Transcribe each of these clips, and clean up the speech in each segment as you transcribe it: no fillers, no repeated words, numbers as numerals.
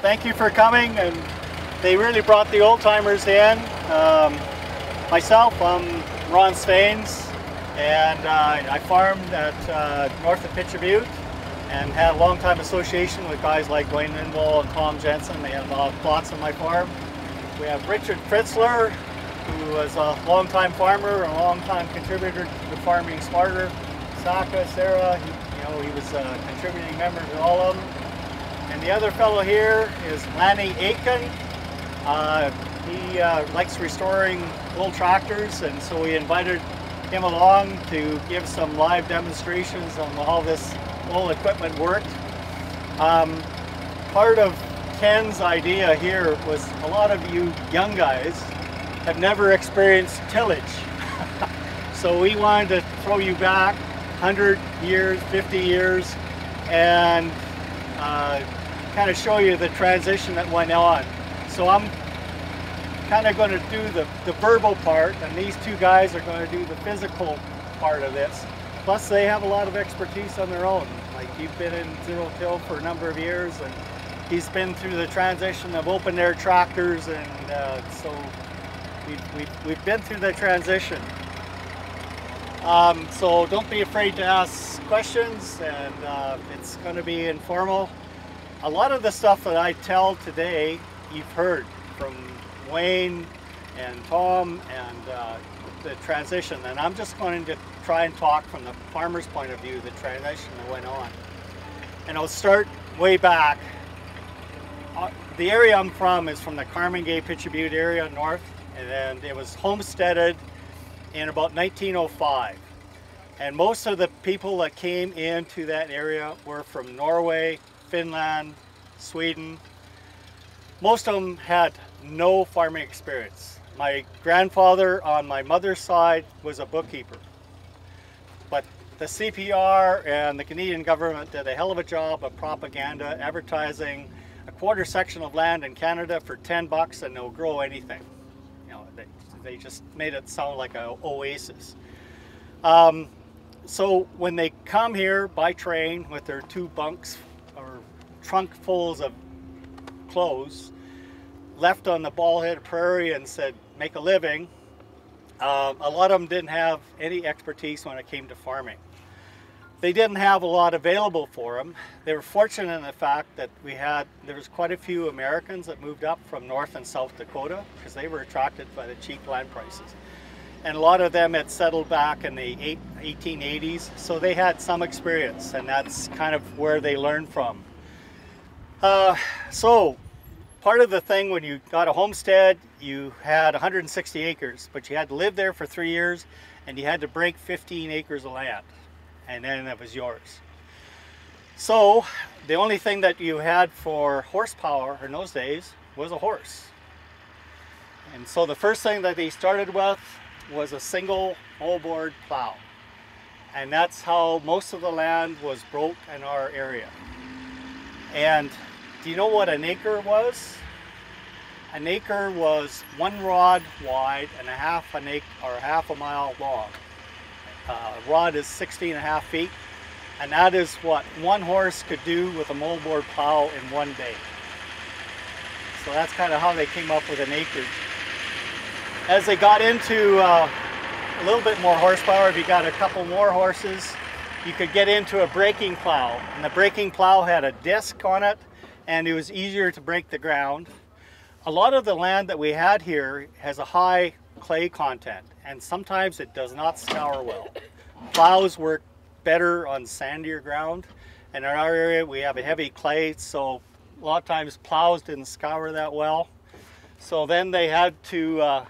thank you for coming, and they really brought the old timers in. Myself, I'm Ron Staines, and I farmed at north of Pitcher Butte and had a long time association with guys like Dwayne Linville and Tom Jensen. They had a lot of plots on my farm. We have Richard Fritzler, who was a long-time farmer and a long-time contributor to Farming Smarter. Saka, Sarah, he was a contributing member to all of them. And the other fellow here is Lanny Aitken. He likes restoring old tractors, and so we invited him along to give some live demonstrations on how this old equipment worked. Part of Ken's idea here was a lot of you young guys have never experienced tillage. So we wanted to throw you back 100 years, 50 years, and kind of show you the transition that went on. So I'm kind of going to do the verbal part, and these two guys are going to do the physical part of this. Plus they have a lot of expertise on their own. Like, you've been in zero till for a number of years, and he's been through the transition of open air tractors, and so we've been through the transition. So don't be afraid to ask questions, and it's going to be informal. A lot of the stuff that I tell today you've heard from Wayne and Tom and the transition, and I'm just going to try and talk from the farmer's point of view, the transition that went on. And I'll start way back. The area I'm from is from the Carmangay Pitcher Butte area north, and it was homesteaded in about 1905. And most of the people that came into that area were from Norway, Finland, Sweden. Most of them had no farming experience. My grandfather on my mother's side was a bookkeeper. But the CPR and the Canadian government did a hell of a job of propaganda, advertising a quarter section of land in Canada for 10 bucks and they'll grow anything. You know, they just made it sound like an oasis. So when they come here by train with their 2 bunks or trunkfuls of clothes, left on the bald-headed prairie and said, make a living, a lot of them didn't have any expertise when it came to farming. They didn't have a lot available for them. They were fortunate in the fact that there was quite a few Americans that moved up from North and South Dakota because they were attracted by the cheap land prices. And a lot of them had settled back in the 1880s, so they had some experience, and that's kind of where they learned from. So part of the thing when you got a homestead, you had 160 acres, but you had to live there for 3 years, and you had to break 15 acres of land, and then it was yours. So the only thing that you had for horsepower in those days was a horse. And so the first thing that they started with was a single moldboard plow. And that's how most of the land was broke in our area. And do you know what an acre was? An acre was 1 rod wide and half a mile long. A rod is 16.5 feet, and that is what 1 horse could do with a moldboard plow in 1 day. So that's kind of how they came up with an acreage. As they got into a little bit more horsepower, if you got a couple more horses, you could get into a breaking plow. And the breaking plow had a disc on it, and it was easier to break the ground. A lot of the land that we had here has a high clay content, and sometimes it does not scour well. Plows work better on sandier ground, and in our area we have a heavy clay, so a lot of times plows didn't scour that well. So then they had to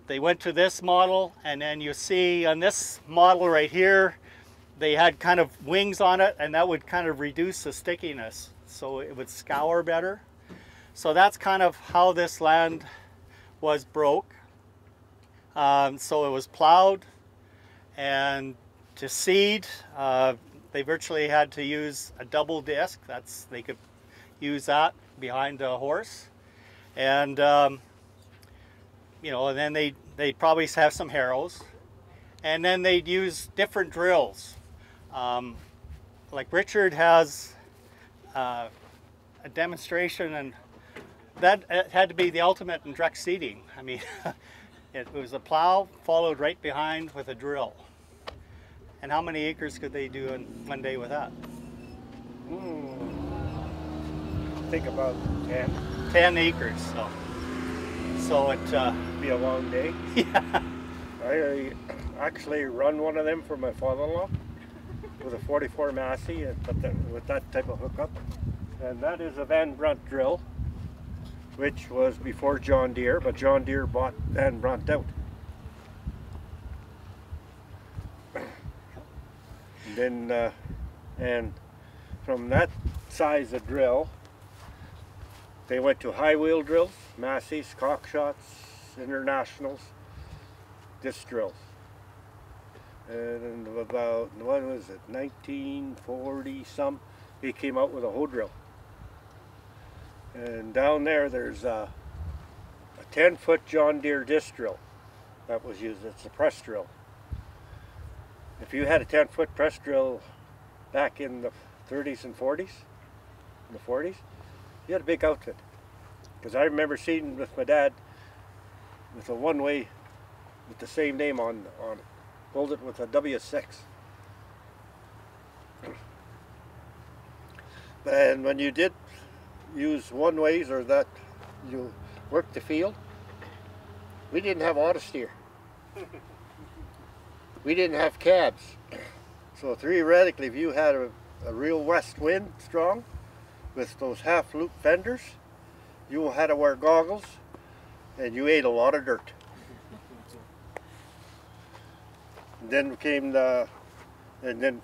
they went to this model, and then you see on this model right here, they had kind of wings on it, and that would kind of reduce the stickiness, so it would scour better. So that's kind of how this land was broke. So it was plowed, and to seed, they virtually had to use a double disc. They could use that behind a horse, and you know, and then they'd probably have some harrows, and then they'd use different drills. Like Richard has a a demonstration, and that it had to be the ultimate in direct seeding. I mean, it was a plow followed right behind with a drill. And how many acres could they do in one day with that? I think about 10. 10 acres. So it Be a long day. yeah. I actually run one of them for my father-in-law with a 44 Massey, with that type of hookup. And that is a Van Brunt drill, which was before John Deere, but John Deere bought Van Brunt out. And then, and from that size of drill, they went to high wheel drills, Masseys, Cockshots, Internationals, disc drills. And about, what was it, 1940 some, he came out with a hoe drill. And down there's a 10-foot John Deere disc drill that was used. It's a press drill. If you had a 10-foot press drill back in the 30s and 40s, in the 40s, you had a big outfit. Because I remember seeing with my dad with a one-way with the same name on it. Pulled it with a W6. And when you did use one-ways, or that you worked the field, we didn't have auto steer. We didn't have cabs. So theoretically, if you had a real west wind strong with those half-loop fenders, you had to wear goggles, and you ate a lot of dirt. And then came and then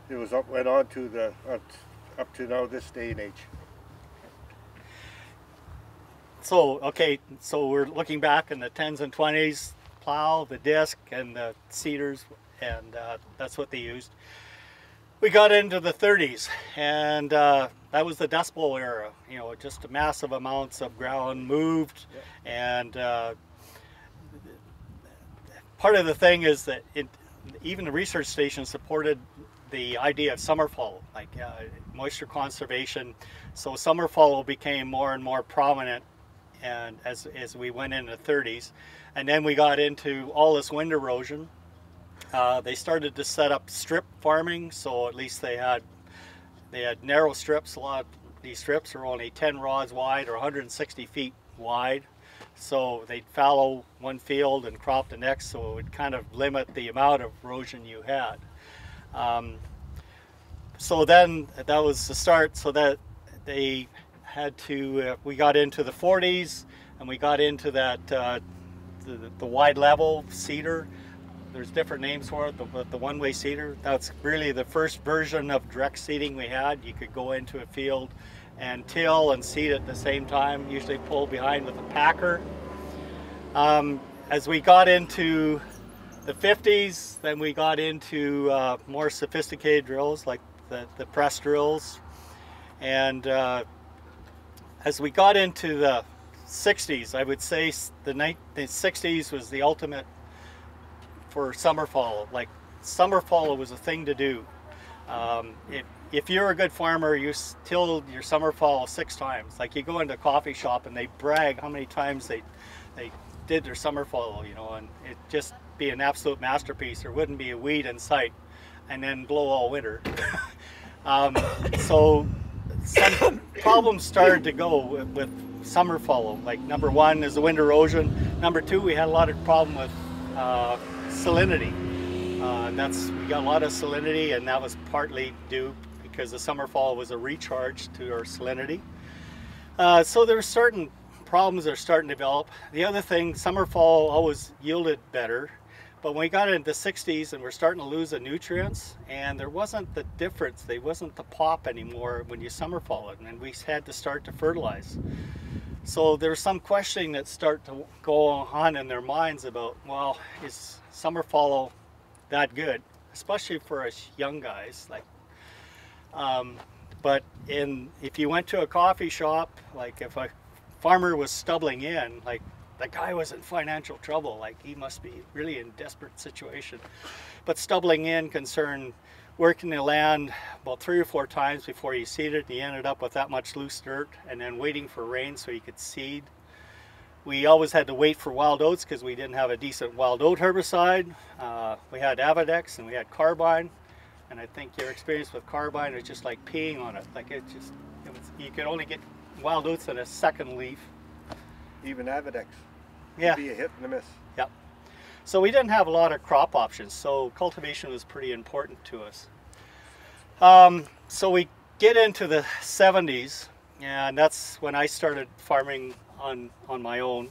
it was went on to up to now this day and age. So okay, so we're looking back in the 10s and 20s, plow, the disc, and the Cedars, and that's what they used. We got into the 30s, and that was the Dust Bowl era. You know, just massive amounts of ground moved, yep. And part of the thing is that even the research station supported the idea of summer fallow, like moisture conservation. So summer fallow became more and more prominent, and as we went into the 30s, and then we got into all this wind erosion. They started to set up strip farming, so at least they had narrow strips. A lot of these strips are only 10 rods wide or 160 feet wide. So they'd fallow one field and crop the next, so it would kind of limit the amount of erosion you had. So then that was the start, so that they had to, we got into the 40s, and we got into that, the wide level cedar. There's different names for it, the one-way cedar. That's really the first version of direct seeding we had. You could go into a field and till and seed at the same time, usually pull behind with a packer. As we got into the 50s, then we got into more sophisticated drills like the press drills. And as we got into the 60s, I would say the 60s was the ultimate for summer fallow. Like, summer fallow was a thing to do. If you're a good farmer, you tilled your summer fallow 6 times. Like, you go into a coffee shop and they brag how many times they did their summer fallow, you know, and it'd just be an absolute masterpiece. There wouldn't be a weed in sight, and then blow all winter. So some problems started to go with summer fallow. Like, number 1 is the wind erosion. Number 2, we had a lot of problem with salinity. We got a lot of salinity, and that was partly due because the summer fallow was a recharge to our salinity. So there were certain problems that are starting to develop. The other thing, summer fallow always yielded better, but when we got into the 60s and we're starting to lose the nutrients, and there wasn't the difference, there wasn't the pop anymore when you summer fallowed, and we had to start to fertilize. So there's some questioning that start to go on in their minds about, well, is summer fallow that good, especially for us young guys? Like, but if you went to a coffee shop, like if a farmer was stubbling in, like, the guy was in financial trouble, like he must be really in desperate situation. But stubbling in concerned working the land about 3 or 4 times before you seeded. He ended up with that much loose dirt, and then waiting for rain so he could seed. We always had to wait for wild oats because we didn't have a decent wild oat herbicide. We had Avadex and we had carbine, and I think your experience with carbine is just like peeing on it. Like you could only get wild oats in a second leaf. Even Avadex. Yeah. Be a hit and a miss. Yep. So we didn't have a lot of crop options, so cultivation was pretty important to us. So we get into the 70s, and that's when I started farming on my own.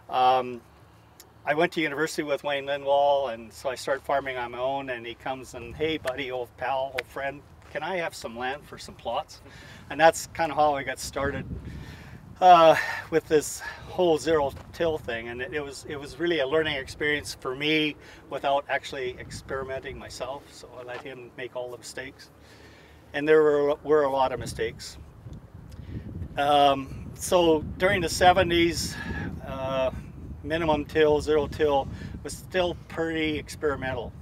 I went to university with Wayne Lindwall, and so I started farming on my own, and he comes and, hey buddy, old pal, old friend, can I have some land for some plots? And that's kind of how I got started with this whole zero-till thing, and it was really a learning experience for me without actually experimenting myself. So I let him make all the mistakes, and there were a lot of mistakes. So during the 70s, minimum till, zero-till was still pretty experimental.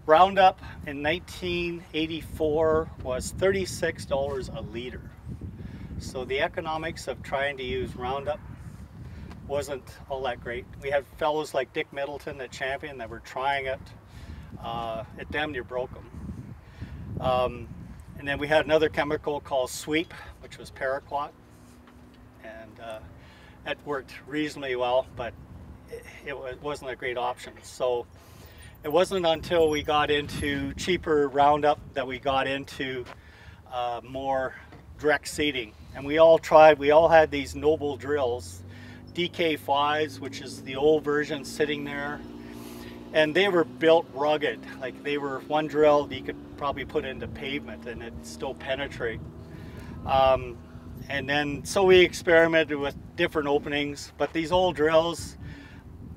Roundup in 1984 was $36 a liter. So the economics of trying to use Roundup wasn't all that great. We had fellows like Dick Middleton at Champion that were trying it. It damn near broke them. And then we had another chemical called Sweep, which was paraquat. And that worked reasonably well, but it wasn't a great option. So it wasn't until we got into cheaper Roundup that we got into more direct seeding. And we all had these Noble drills, DK5s, which is the old version sitting there. And they were built rugged. Like they were one drill that you could probably put into pavement and it'd still penetrate. And then, so we experimented with different openings, but these old drills,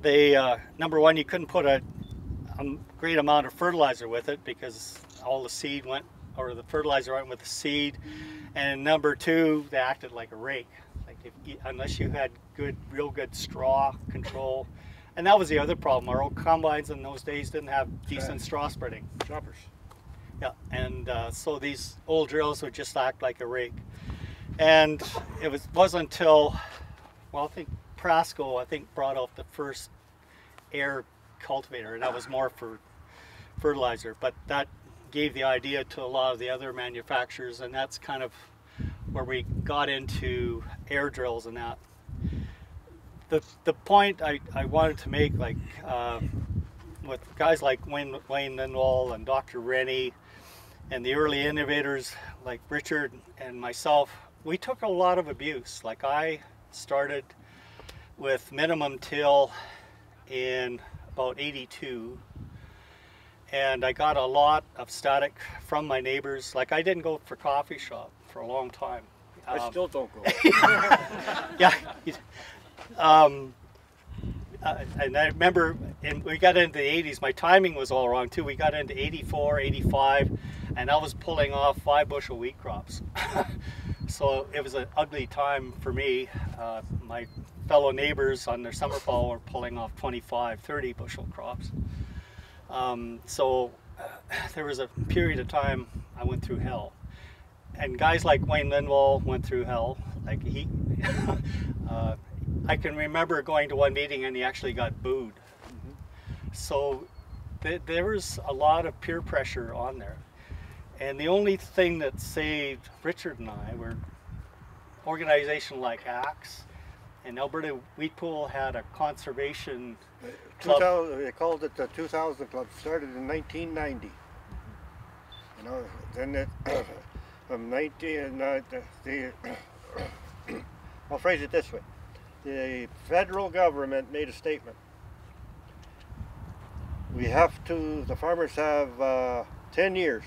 they, number one, you couldn't put a great amount of fertilizer with it because all the seed went, or the fertilizer went with the seed. And number two, they acted like a rake. Like unless you had real good straw control. And that was the other problem. Our old combines in those days didn't have decent straw spreading. Choppers. Yeah, and so these old drills would just act like a rake. And it wasn't until, well, I think Prasco, brought out the first air cultivator, and that was more for fertilizer. But that gave the idea to a lot of the other manufacturers, and that's kind of where we got into air drills and that. The point I wanted to make, like with guys like Wayne Lindwall and Dr. Rennie and the early innovators like Richard and myself, we took a lot of abuse. Like I started with minimum till in about 82, and I got a lot of static from my neighbors. Like I didn't go for coffee shop for a long time. I still don't go. Yeah. And I remember we got into the 80s, my timing was all wrong too. We got into 84, 85, and I was pulling off 5 bushel wheat crops. So it was an ugly time for me. My fellow neighbors on their summer fall were pulling off 25, 30 bushel crops. So there was a period of time I went through hell. And guys like Wayne Lindwall went through hell. Like I can remember going to one meeting and he actually got booed. So there was a lot of peer pressure on there. And the only thing that saved Richard and I were organization like AXE, and Alberta Wheat Pool had a conservation club. They called it the 2000 Club, started in 1990. You know, then it, from 19, I'll phrase it this way. The federal government made a statement. The farmers have 10 years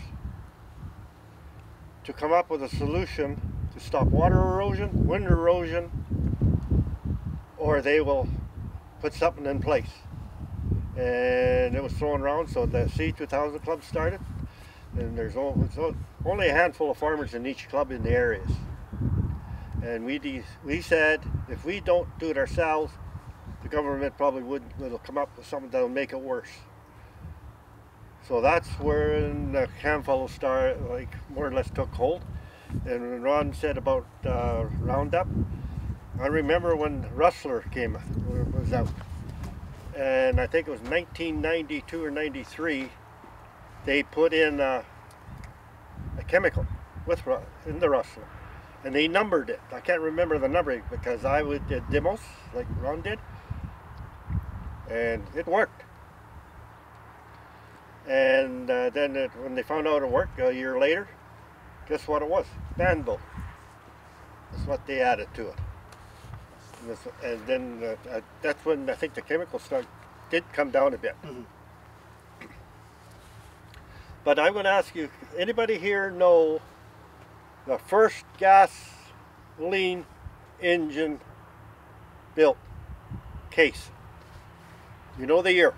to come up with a solution to stop water erosion, wind erosion, or they will put something in place. And it was thrown around, so the C2000 Club started. And there's only a handful of farmers in each club in the areas. And we said, if we don't do it ourselves, the government probably will come up with something that'll make it worse. So that's where the cam fallow star like more or less took hold. And when Ron said about Roundup, I remember when Rustler was out, and I think it was 1992 or 93. They put in a chemical in the Rustler, and they numbered it. I can't remember the numbering because I did demos like Ron did, and it worked. And then when they found out it worked a year later, guess what it was? Banville. That's what they added to it. And then that's when I think the chemical stuff did come down a bit. Mm-hmm. But I'm going to ask you, anybody here know the first gasoline engine built case? You know the year?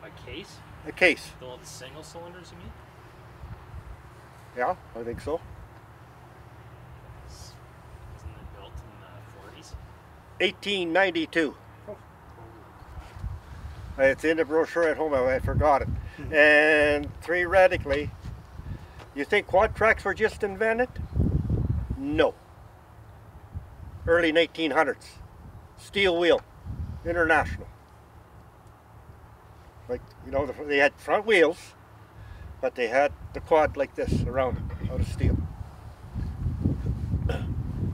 A case? A case. The single cylinders, you mean? Yeah, I think so. Wasn't it built in the 40s? 1892. It's in the brochure at home. I forgot it. And theoretically, you think quad tracks were just invented? No. Early 1900s. Steel wheel. International. Like, you know, they had front wheels, but they had the quad like this around it, out of steel.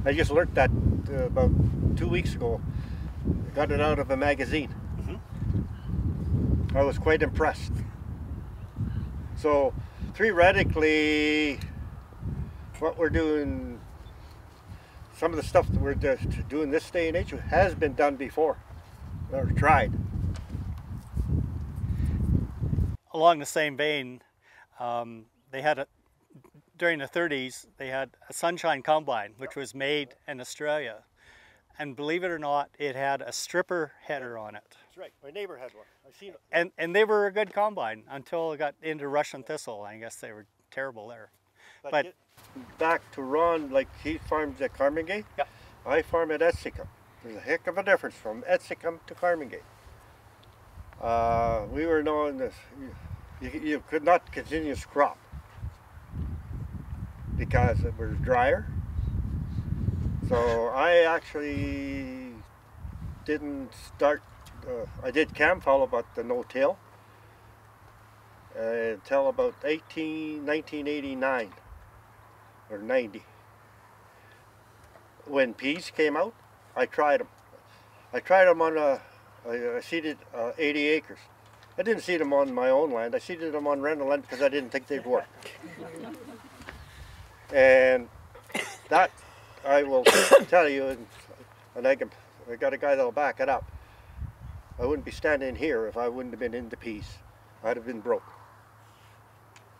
I just learned that about 2 weeks ago. I got it out of a magazine. I was quite impressed. So theoretically, what we're doing, some of the stuff that we're doing this day and age has been done before, or tried. Along the same vein, they had during the 30s, they had a Sunshine Combine, which was made in Australia. And believe it or not, it had a stripper header on it. That's right. My neighbor had one. I've seen it. And they were a good combine until it got into Russian thistle. I guess they were terrible there. But back to Ron, like he farms at Carmingay. Yeah. I farm at Etsicum. There's a heck of a difference from Etsicum to Carmingay. We were knowing this. You could not continuous crop because it was drier. So I actually didn't start, I did cam follow but the no-till until about 1989 or 90. When peas came out, I tried them. I tried them on I seeded 80 acres. I didn't seed them on my own land. I seeded them on rental land because I didn't think they'd work. And that, I will tell you, and I got a guy that'll back it up. I wouldn't be standing here if I wouldn't have been into peas. I'd have been broke.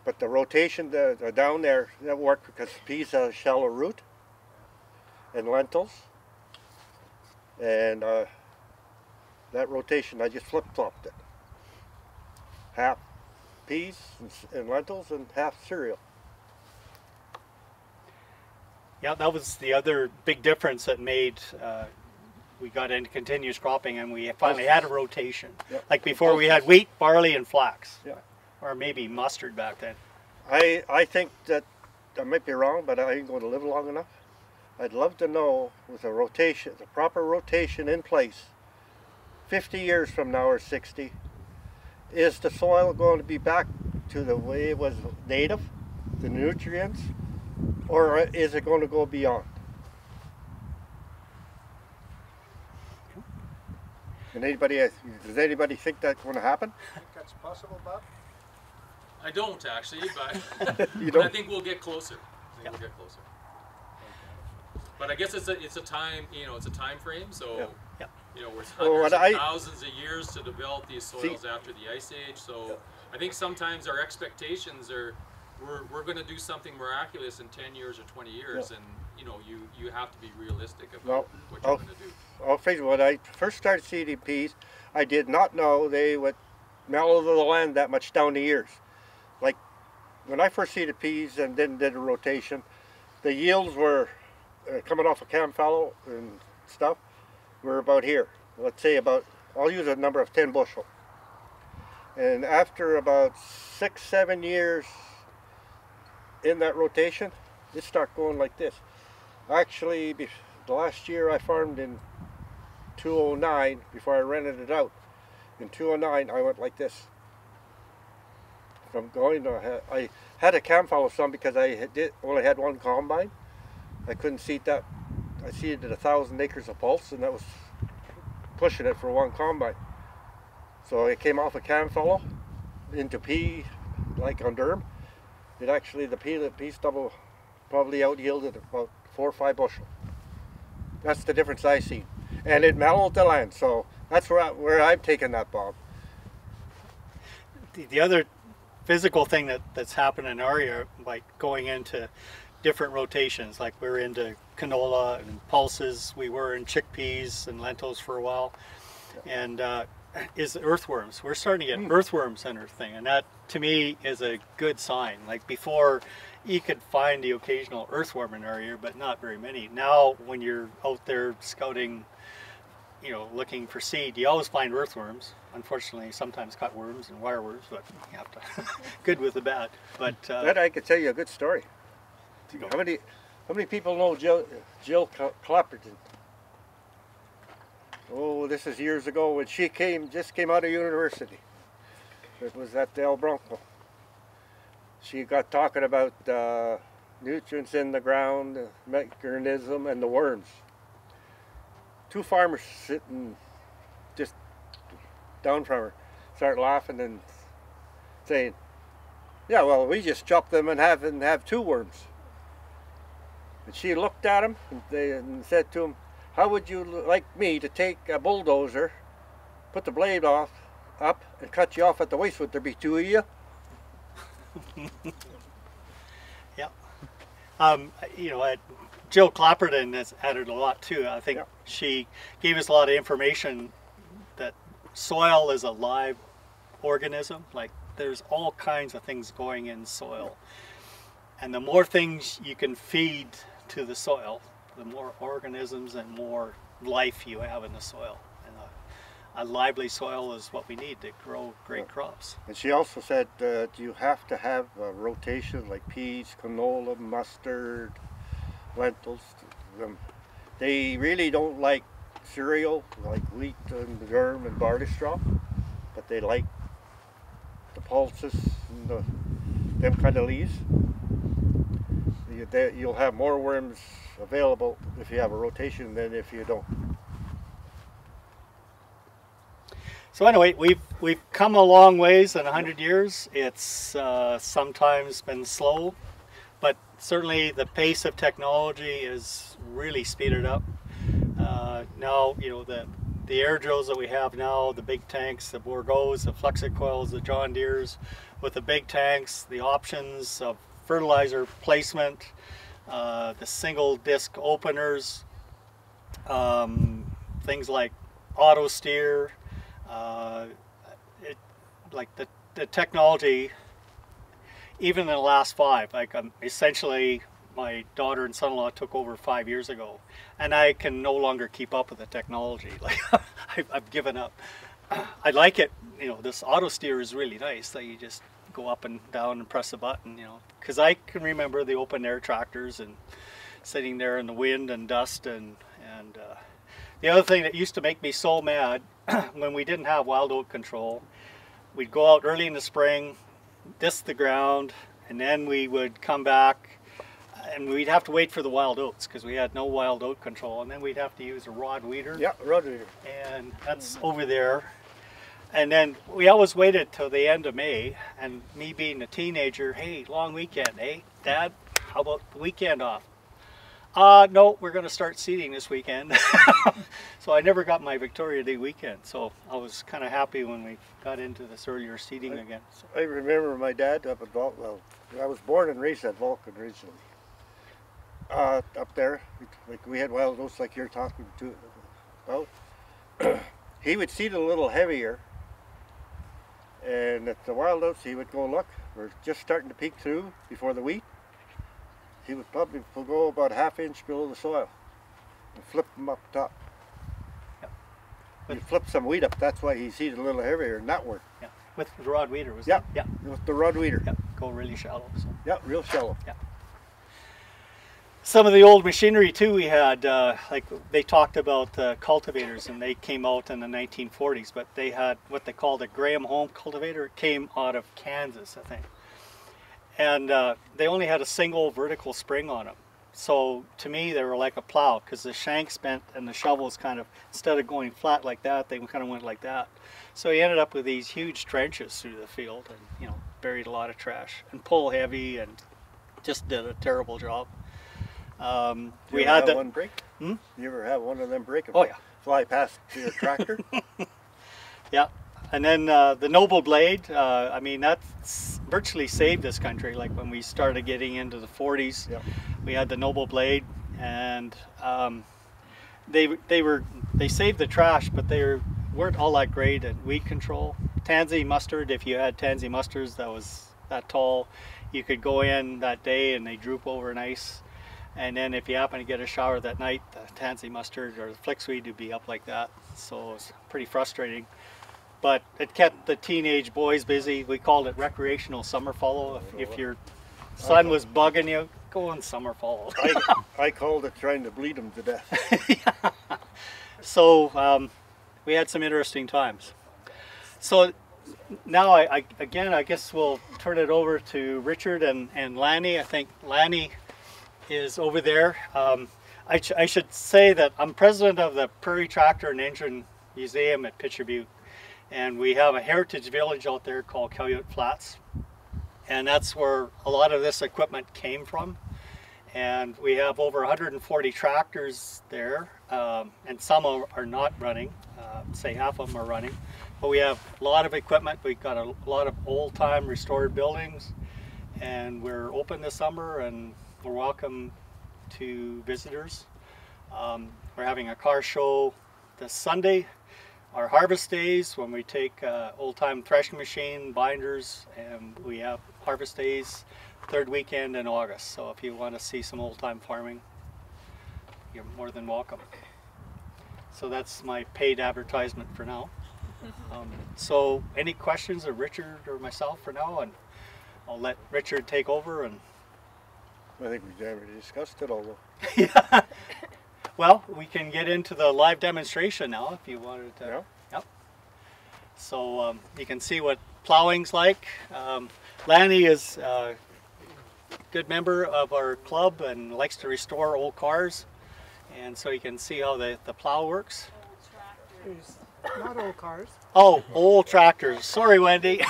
But the rotation down there, that worked because peas have a shallow root, and lentils, and that rotation, I just flip-flopped it. Half peas and lentils and half cereal. yeah, that was the other big difference that made we got into continuous cropping, and we finally had a rotation. Yep. Like before, we had wheat, barley, and flax. Yeah. Or maybe mustard back then. I think that I might be wrong, but I ain't going to live long enough. I'd love to know, with a rotation, the proper rotation in place, 50 years from now or 60, is the soil going to be back to the way it was native, the nutrients, or is it going to go beyond? And does anybody think that's going to happen? Think that's possible, Bob? I don't actually, but, You but don't? I think we'll get closer. We'll get closer. But I guess it's a time, it's a time frame. So Yeah. we're Well, hundreds what of thousands of years to develop these soils after the ice age. So I think sometimes our expectations are we're going to do something miraculous in 10 years or 20 years, and you have to be realistic about what you're going to do. I'll face it, when I first started seeding peas, I did not know they would mellow the land that much down the years. Like when I first seeded peas and then did a rotation, the yields were coming off of cam fallow and stuff were about here. Let's say about, I'll use a number of 10 bushel. And after about 6-7 years in that rotation, it started going like this. Actually, the last year I farmed in 2009, before I rented it out. In 2009, I went like this. From going to, I had to cam follow some because I only had one combine. I couldn't seed that. I seeded 1,000 acres of pulse, and that was pushing it for one combine. So it came off a cam follow into pea, like on Durham. It actually, the pea stubble probably out yielded about 4 or 5 bushel. That's the difference I see. And it mellowed the land, so that's where I'm taking that, Bob. The other physical thing that's happened in our area, like going into different rotations, like we're into canola and pulses, we were in chickpeas and lentils for a while, and is earthworms. We're starting to get earthworms in our thing, and that to me is a good sign. Like before, you could find the occasional earthworm in our area, but not very many. Now when you're out there scouting, you know, looking for seed, you always find earthworms. Unfortunately, sometimes cutworms and wireworms, but you have to good with the bad. But that I could tell you a good story. How many people know Jill Clapperton? Oh, this is years ago when she just came out of university. It was at the El Bronco. She got talking about nutrients in the ground, the mechanism, and the worms. 2 farmers sitting just down from her start laughing and saying, "Yeah, well, we just chop them and have 2 worms." And she looked at him and said to him, "How would you like me to take a bulldozer, put the blade up, and cut you off at the waist? Would there be 2 of you?" Yeah. You know, Jill Clapperton has added a lot too. I think she gave us a lot of information that soil is a live organism. Like there's all kinds of things going in soil. And the more things you can feed to the soil, the more organisms and more life you have in the soil. And a lively soil is what we need to grow great crops. And she also said you have to have a rotation like peas, canola, mustard, lentils. They really don't like cereal like wheat and germ and barley straw, but they like the pulses and them kind of leaves. You'll have more worms available if you have a rotation than if you don't. So anyway, we've come a long ways in 100 years. It's sometimes been slow, but certainly the pace of technology is really speeded up. Now, you know, the air drills that we have now, the big tanks, the Bourgeois, the Flexicoils, the John Deeres, with the big tanks, the options of fertilizer placement, the single disc openers, things like auto steer, like the technology, even in the last 5, like essentially my daughter and son-in-law took over 5 years ago, and I can no longer keep up with the technology. Like I've given up. I like it, you know, this auto steer is really nice that you just go up and down and press a button, you know, because I can remember the open air tractors and sitting there in the wind and dust and the other thing that used to make me so mad when we didn't have wild oat control, we'd go out early in the spring, disc the ground, and then we would come back and we'd have to wait for the wild oats because we had no wild oat control, and then we'd have to use a rod weeder. Yeah, rod weeder. And that's over there. And then we always waited till the end of May, and me being a teenager, hey, long weekend, eh? Dad, how about the weekend off? No, we're going to start seeding this weekend. So I never got my Victoria Day weekend, so I was kind of happy when we got into this earlier seeding again. So. I remember my dad up at Vulcan. Well, I was born and raised at Vulcan originally. Up there, like we had wild oats like you're talking to about. He would seed a little heavier, and at the wild oats he would go, look, we're just starting to peek through before the wheat. He would probably go about 1/2 inch below the soil and flip them up top. Yep. He'd flip some wheat up, that's why he seeded a little heavier, and that worked. Yeah. With the rod weeder, was Yeah. it? Yeah. With the rod weeder. Yeah. Go really shallow. So. Yeah, real shallow. Yeah. Some of the old machinery too we had, like they talked about cultivators, and they came out in the 1940s, but they had what they called a Graham home cultivator. It came out of Kansas, I think. And they only had a single vertical spring on them. So to me they were like a plow, because the shanks bent and the shovels kind of, instead of going flat like that, they kind of went like that. So he ended up with these huge trenches through the field, and you know, buried a lot of trash and pull heavy, and just did a terrible job. We had that one break. Hmm? You ever have one of them break? Oh yeah. Fly past your tractor. Yeah. And then the Noble Blade, I mean, that's virtually saved this country. Like when we started getting into the 40s, Yep. we had the Noble Blade, and they saved the trash, but they weren't all that great at weed control. Tansy mustard, if you had tansy mustards that was that tall, you could go in that day and they droop over nice. And then if you happen to get a shower that night, the tansy mustard or the flicksweed would be up like that. So it's pretty frustrating. But it kept the teenage boys busy. We called it recreational summer follow. If your son was bugging you, go on summer follow. I called it trying to bleed them to death. Yeah. So we had some interesting times. So now I guess we'll turn it over to Richard and Lanny. I think Lanny is over there. I should say that I'm president of the Prairie Tractor and Engine Museum at Pitcher Butte, and we have a heritage village out there called Calumet Flats, and that's where a lot of this equipment came from. And we have over 140 tractors there, and some are not running, say half of them are running, but we have a lot of equipment. We've got a lot of old-time restored buildings, and we're open this summer, and we're welcome to visitors. We're having a car show this Sunday, our harvest days, when we take old-time threshing machine, binders, and we have harvest days third weekend in August. So if you want to see some old-time farming, you're more than welcome. So that's my paid advertisement for now. So any questions of Richard or myself for now, and I'll let Richard take over. And I think we already discussed it all though. yeah. Well, we can get into the live demonstration now if you wanted to. Yeah. Yep. So you can see what plowing's like. Lanny is a good member of our club and likes to restore old cars. And so you can see how the plow works. Not old cars. Oh, old tractors. Sorry, Wendy.